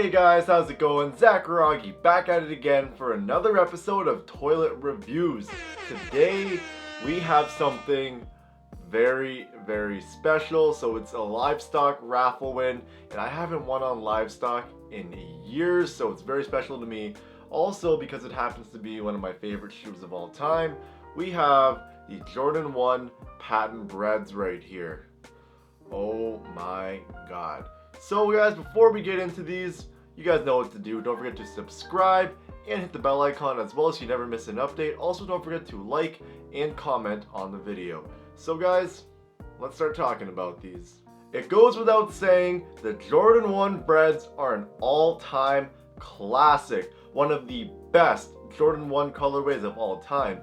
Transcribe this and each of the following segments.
Hey guys, how's it going? Zackuragi back at it again for another episode of Toilet Reviews. Today we have something very special. So it's a livestock raffle win, and I haven't won on livestock in years, so it's very special to me. Also, because it happens to be one of my favorite shoes of all time, we have the Jordan 1 patent BREDs right here. Oh my god. So guys, before we get into these, you guys know what to do. Don't forget to subscribe and hit the bell icon as well so you never miss an update. Also, don't forget to like and comment on the video. So guys, let's start talking about these. It goes without saying, the Jordan 1 BREDs are an all-time classic. One of the best Jordan 1 colorways of all time.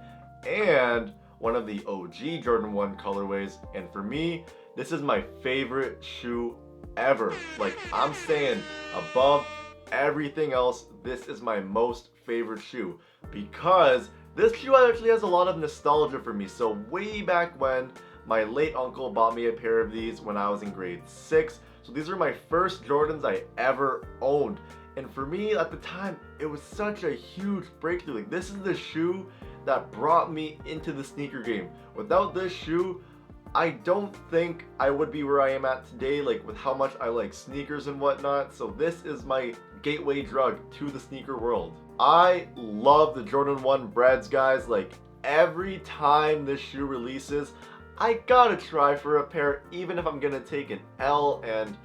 And one of the OG Jordan 1 colorways. And for me, this is my favorite shoe ever. Like, I'm saying above everything else, this is my most favorite shoe, because this shoe actually has a lot of nostalgia for me. So way back when, my late uncle bought me a pair of these when I was in grade 6. So these are my first Jordans I ever owned, and for me at the time, it was such a huge breakthrough. Like, this is the shoe that brought me into the sneaker game. Without this shoe, I don't think I would be where I am at today, like with how much I like sneakers and whatnot. So this is my gateway drug to the sneaker world. I love the Jordan 1 BREDs, guys. Like, every time this shoe releases, I gotta try for a pair, even if I'm gonna take an L. And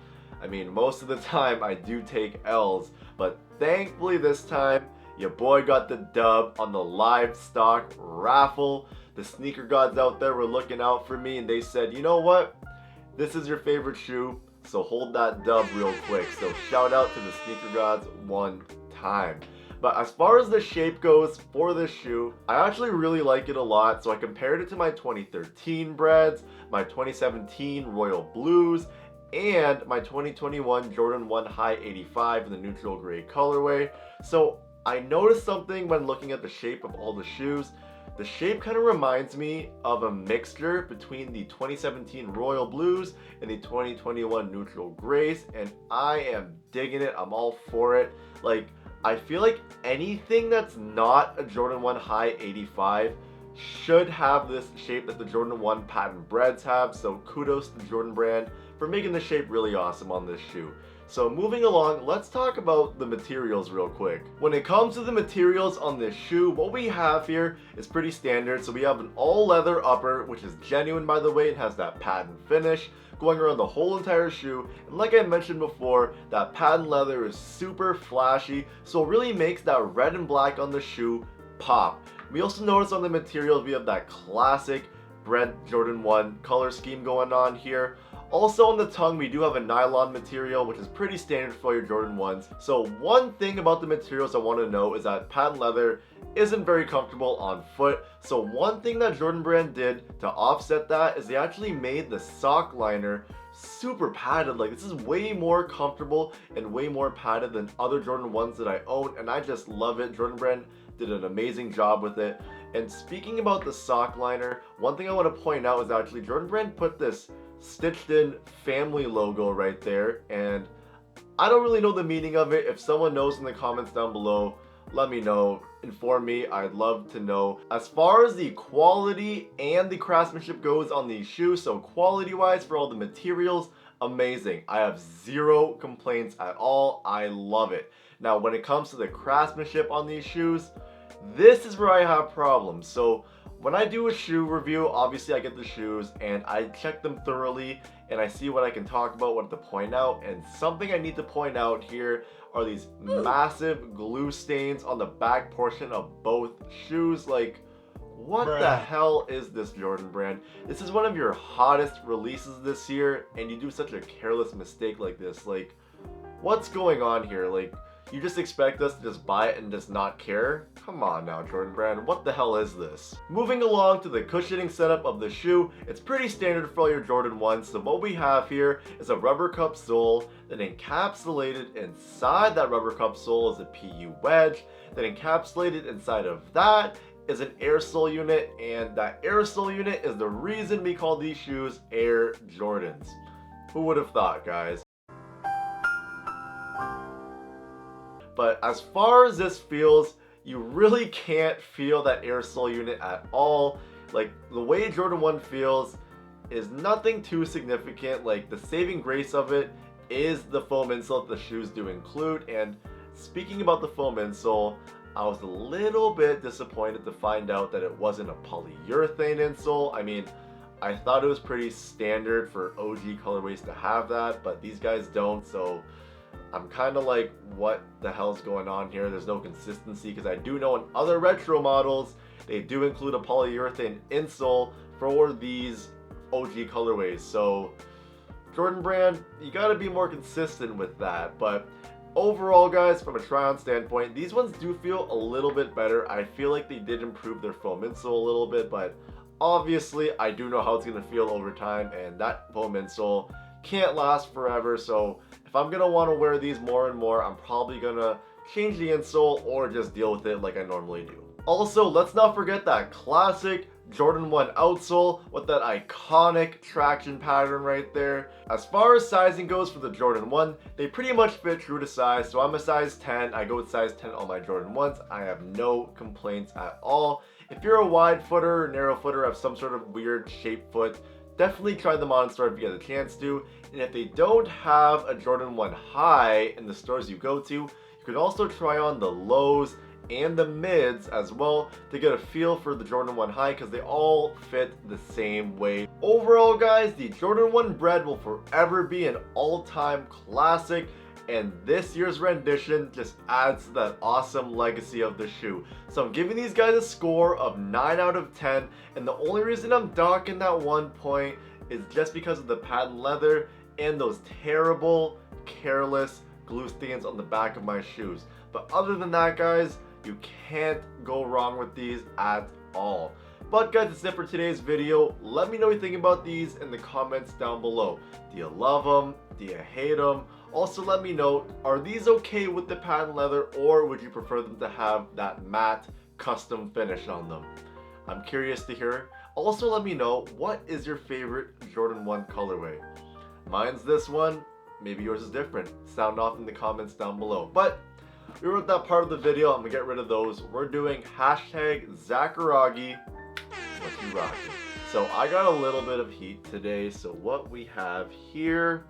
I mean, most of the time I do take L's, but thankfully this time your boy got the dub on the livestock raffle. The sneaker gods out there were looking out for me, and they said, you know what? This is your favorite shoe, so hold that dub real quick. So shout out to the sneaker gods one time. But as far as the shape goes for this shoe, I actually really like it a lot. So I compared it to my 2013 BREDs, my 2017 Royal Blues, and my 2021 Jordan 1 High 85 in the neutral gray colorway. So I noticed something when looking at the shape of all the shoes. The shape kind of reminds me of a mixture between the 2017 Royal Blues and the 2021 Neutral Grays, and I am digging it. I'm all for it. Like, I feel like anything that's not a Jordan 1 High 85 should have this shape that the Jordan 1 patent BREDs have, so kudos to the Jordan brand for making the shape really awesome on this shoe. So moving along, let's talk about the materials real quick. When it comes to the materials on this shoe, what we have here is pretty standard. So we have an all leather upper, which is genuine, by the way. It has that patent finish going around the whole entire shoe. And like I mentioned before, that patent leather is super flashy, so it really makes that red and black on the shoe pop. We also notice on the materials we have that classic BRED Jordan 1 color scheme going on here. Also on the tongue, we do have a nylon material, which is pretty standard for your Jordan 1s. So one thing about the materials I want to know is that patent leather isn't very comfortable on foot. So one thing that Jordan brand did to offset that is they actually made the sock liner super padded. Like, this is way more comfortable and way more padded than other Jordan 1s that I own, and I just love it. Jordan brand did an amazing job with it. And speaking about the sock liner, one thing I want to point out is actually Jordan brand put this stitched in family logo right there, and I don't really know the meaning of it. If someone knows in the comments down below, let me know, inform me, I'd love to know. As far as the quality and the craftsmanship goes on these shoes, so quality wise for all the materials, amazing. I have zero complaints at all. I love it. Now when it comes to the craftsmanship on these shoes, this is where I have problems. So when I do a shoe review, obviously I get the shoes and I check them thoroughly and I see what I can talk about, what to point out. And something I need to point out here are these massive glue stains on the back portion of both shoes. Like, what the hell is this, Jordan brand? This is one of your hottest releases this year, and you do such a careless mistake like this. Like, what's going on here? Like, you just expect us to just buy it and just not care? Come on now, Jordan brand, what the hell is this? Moving along to the cushioning setup of the shoe, it's pretty standard for all your Jordan 1s. So what we have here is a rubber cup sole, then encapsulated inside that rubber cup sole is a PU wedge, then encapsulated inside of that is an air sole unit, and that air sole unit is the reason we call these shoes Air Jordans. Who would have thought, guys? But as far as this feels, you really can't feel that airsole unit at all. Like, the way Jordan 1 feels is nothing too significant. Like, the saving grace of it is the foam insole that the shoes do include. And speaking about the foam insole, I was a little bit disappointed to find out that it wasn't a polyurethane insole. I mean, I thought it was pretty standard for OG colorways to have that, but these guys don't, so I'm kind of like, what the hell's going on here? There's no consistency, because I do know in other retro models, they do include a polyurethane insole for these OG colorways. So Jordan brand, you gotta be more consistent with that. But overall, guys, from a try-on standpoint, these ones do feel a little bit better. I feel like they did improve their foam insole a little bit, but obviously I do know how it's gonna feel over time, and that foam insole can't last forever. So if I'm gonna want to wear these more and more, I'm probably gonna change the insole or just deal with it like I normally do. Also, let's not forget that classic Jordan 1 outsole with that iconic traction pattern right there. As far as sizing goes for the Jordan 1, they pretty much fit true to size. So I'm a size 10. I go with size 10 on my Jordan 1s. I have no complaints at all. If you're a wide footer, narrow footer, have some sort of weird shaped foot, definitely try them on store if you get a chance to. And if they don't have a Jordan 1 high in the stores you go to, you can also try on the lows and the mids as well to get a feel for the Jordan 1 high, because they all fit the same way. Overall, guys, the Jordan 1 BRED will forever be an all-time classic, and this year's rendition just adds to that awesome legacy of the shoe. So I'm giving these guys a score of 9 out of 10, and the only reason I'm docking that 1 point is just because of the patent leather and those terrible, careless glue stains on the back of my shoes. But other than that, guys, you can't go wrong with these at all. But guys, that's it for today's video. Let me know what you think about these in the comments down below. Do you love them? Do you hate them? Also, let me know, are these okay with the patent leather, or would you prefer them to have that matte custom finish on them? I'm curious to hear. Also, let me know, what is your favorite Jordan 1 colorway? Mine's this one. Maybe yours is different. Sound off in the comments down below. But we're at that part of the video. I'm gonna get rid of those. We're doing hashtag Zackuragi Watchu Rockin. So I got a little bit of heat today. So what we have here,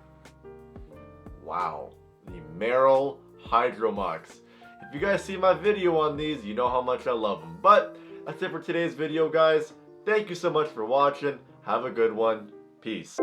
wow, the Merrell Hydromux. If you guys see my video on these, you know how much I love them. But that's it for today's video, guys. Thank you so much for watching. Have a good one. Peace.